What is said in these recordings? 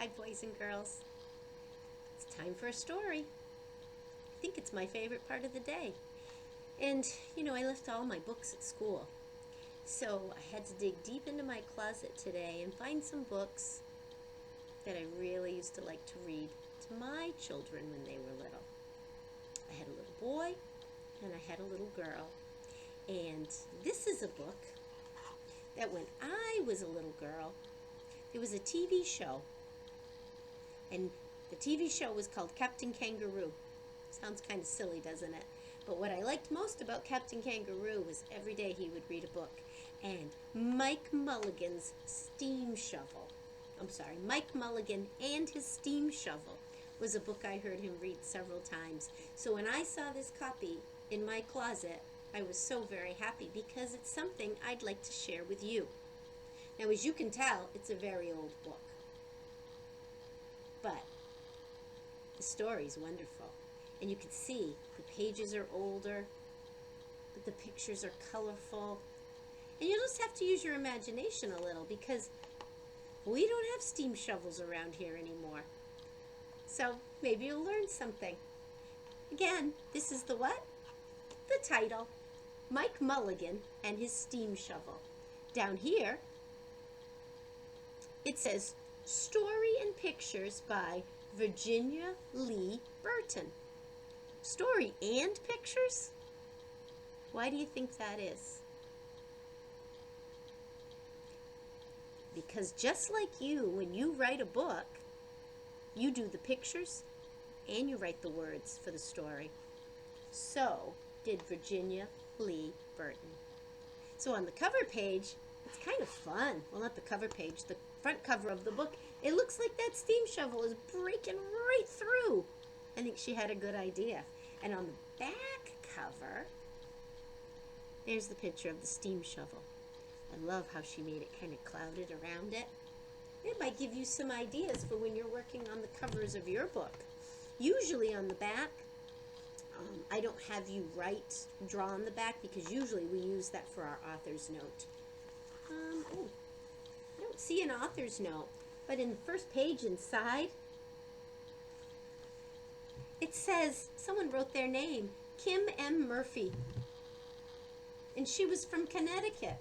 Hi, boys and girls. It's time for a story. I think it's my favorite part of the day. And, I left all my books at school. So I had to dig deep into my closet today and find some books that I really used to like to read to my children when they were little. I had a little boy and I had a little girl. And this is a book that when I was a little girl, there was a TV show. And the TV show was called Captain Kangaroo. Sounds kind of silly, doesn't it? But what I liked most about Captain Kangaroo was every day he would read a book. And Mike Mulligan's Steam Shovel. Mike Mulligan and his Steam Shovel was a book I heard him read several times. So when I saw this copy in my closet, I was so very happy because it's something I'd like to share with you. Now, as you can tell, it's a very old book. But the story's wonderful. And you can see the pages are older, but the pictures are colorful. And you'll just have to use your imagination a little because we don't have steam shovels around here anymore. So maybe you'll learn something. Again, this is the what? The title, Mike Mulligan and his Steam Shovel. Down here, it says, Story and Pictures by Virginia Lee Burton. Story and pictures? Why do you think that is? Because just like you, when you write a book, you do the pictures and you write the words for the story. So did Virginia Lee Burton. So on the cover page, it's kind of fun. Well, not the cover page, the front cover of the book. It looks like that steam shovel is breaking right through. I think she had a good idea. And on the back cover, there's the picture of the steam shovel. I love how she made it kind of clouded around it. It might give you some ideas for when you're working on the covers of your book. Usually on the back, I don't have you draw on the back because usually we use that for our author's note. I don't see an author's note, but in the first page inside, it says someone wrote their name, Kim M. Murphy, and she was from Connecticut.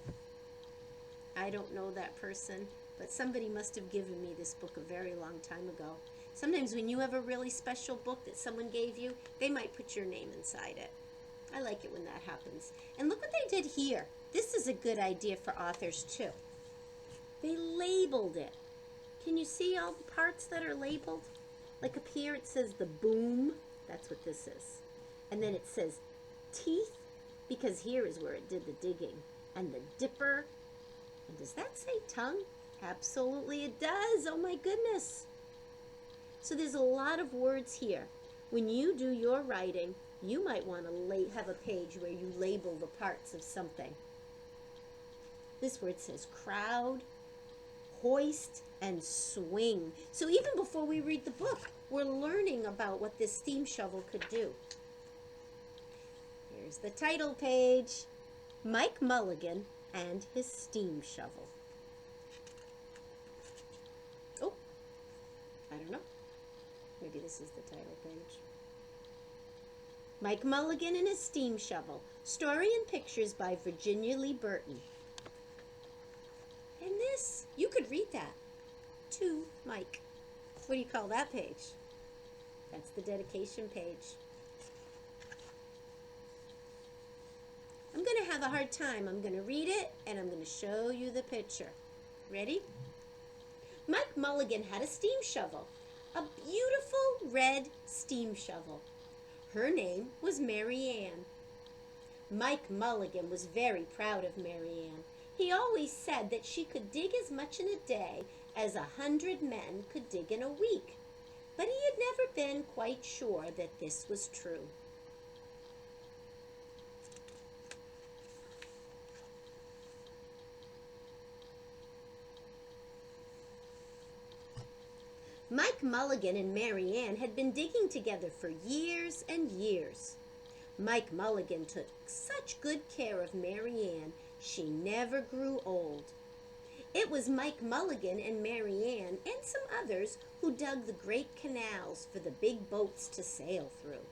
I don't know that person, but somebody must have given me this book a very long time ago. Sometimes when you have a really special book that someone gave you, they might put your name inside it. I like it when that happens. And look what they did here. This is a good idea for authors too. They labeled it. Can you see all the parts that are labeled? Like up here it says the boom. That's what this is. And then it says teeth, because here is where it did the digging. And the dipper. And does that say tongue? Absolutely it does. Oh my goodness. So there's a lot of words here. When you do your writing, you might want to have a page where you label the parts of something. This word says crowd, hoist, and swing. So even before we read the book, we're learning about what this steam shovel could do. Here's the title page, Mike Mulligan and his Steam Shovel. Oh, I don't know. Maybe this is the title page. Mike Mulligan and his Steam Shovel. Story and pictures by Virginia Lee Burton. And this, you could read that. To Mike. What do you call that page? That's the dedication page. I'm going to have a hard time. I'm going to read it and I'm going to show you the picture. Ready? Mike Mulligan had a steam shovel. A beautiful red steam shovel. Her name was Mary Ann. Mike Mulligan was very proud of Mary Ann. He always said that she could dig as much in a day as 100 men could dig in a week. But he had never been quite sure that this was true. Mike Mulligan and Mary Ann had been digging together for years and years. Mike Mulligan took such good care of Mary Ann, she never grew old. It was Mike Mulligan and Mary Ann and some others who dug the great canals for the big boats to sail through.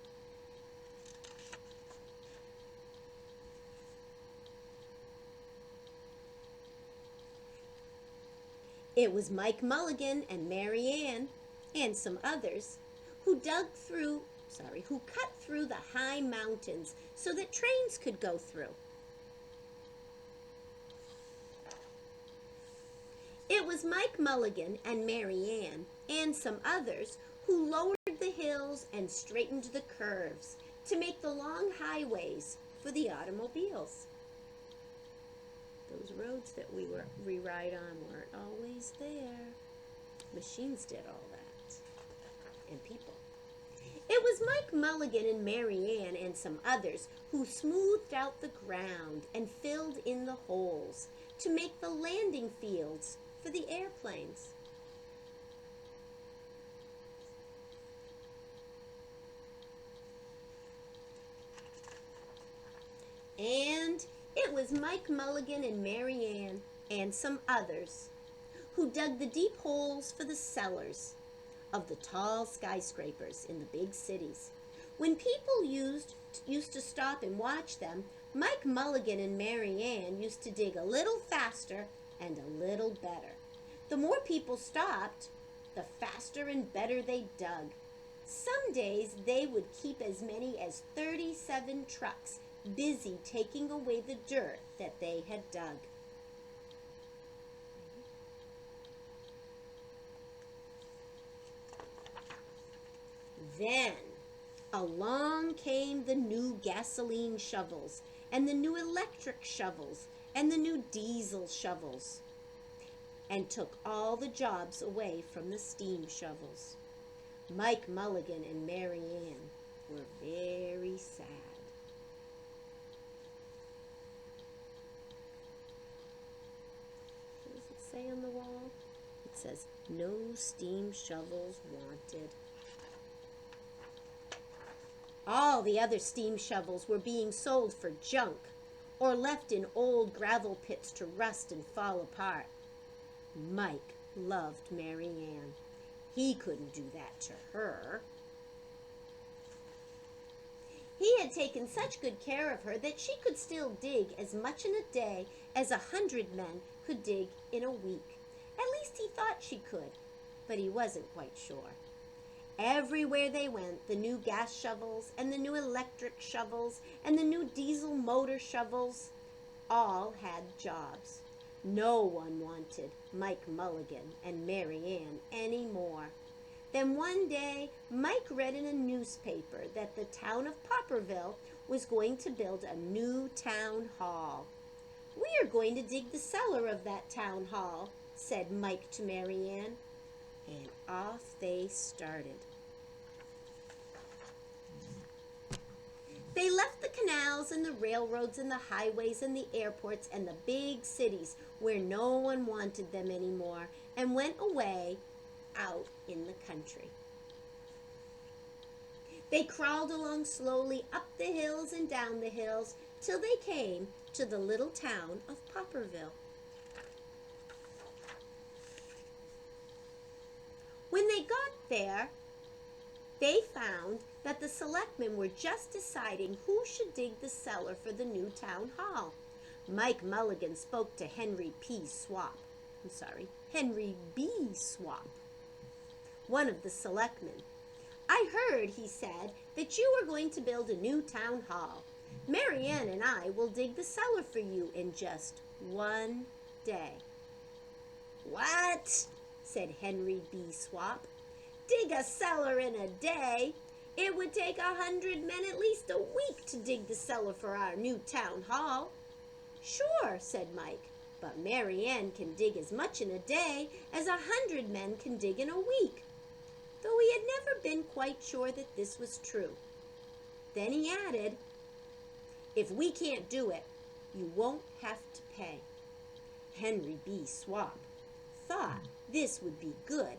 It was Mike Mulligan and Mary Ann and some others who who cut through the high mountains so that trains could go through. It was Mike Mulligan and Mary Ann and some others who lowered the hills and straightened the curves to make the long highways for the automobiles. Those roads that we ride on weren't always there. Machines did all that. And people. It was Mike Mulligan and Mary Ann and some others who smoothed out the ground and filled in the holes to make the landing fields for the airplanes. And it was Mike Mulligan and Mary Ann and some others who dug the deep holes for the cellars of the tall skyscrapers in the big cities. When people used to stop and watch them, Mike Mulligan and Mary Ann used to dig a little faster and a little better. The more people stopped, the faster and better they dug. Some days they would keep as many as 37 trucks busy taking away the dirt that they had dug. Then along came the new gasoline shovels and the new electric shovels and the new diesel shovels and took all the jobs away from the steam shovels. Mike Mulligan and Mary Ann were very sad. What does it say on the wall? It says, "No steam shovels wanted." All the other steam shovels were being sold for junk or left in old gravel pits to rust and fall apart. Mike loved Mary Ann. He couldn't do that to her. He had taken such good care of her that she could still dig as much in a day as 100 men could dig in a week. At least he thought she could, but he wasn't quite sure. Everywhere they went, the new gas shovels and the new electric shovels and the new diesel motor shovels all had jobs. No one wanted Mike Mulligan and Mary Ann any more. Then one day, Mike read in a newspaper that the town of Popperville was going to build a new town hall. "We are going to dig the cellar of that town hall," said Mike to Mary Ann. And off they started. They left the canals and the railroads and the highways and the airports and the big cities where no one wanted them anymore and went away out in the country. They crawled along slowly up the hills and down the hills till they came to the little town of Popperville. When they got there, they found that the selectmen were just deciding who should dig the cellar for the new town hall. Mike Mulligan spoke to Henry B. Swap, one of the selectmen. "I heard," he said, "that you are going to build a new town hall. Mary Ann and I will dig the cellar for you in just one day." "What?" said Henry B. Swap. "Dig a cellar in a day? It would take 100 men at least a week to dig the cellar for our new town hall." "Sure," said Mike, "but Mary Ann can dig as much in a day as 100 men can dig in a week," though he had never been quite sure that this was true. Then he added, "If we can't do it, you won't have to pay." Henry B. Swap thought this would be good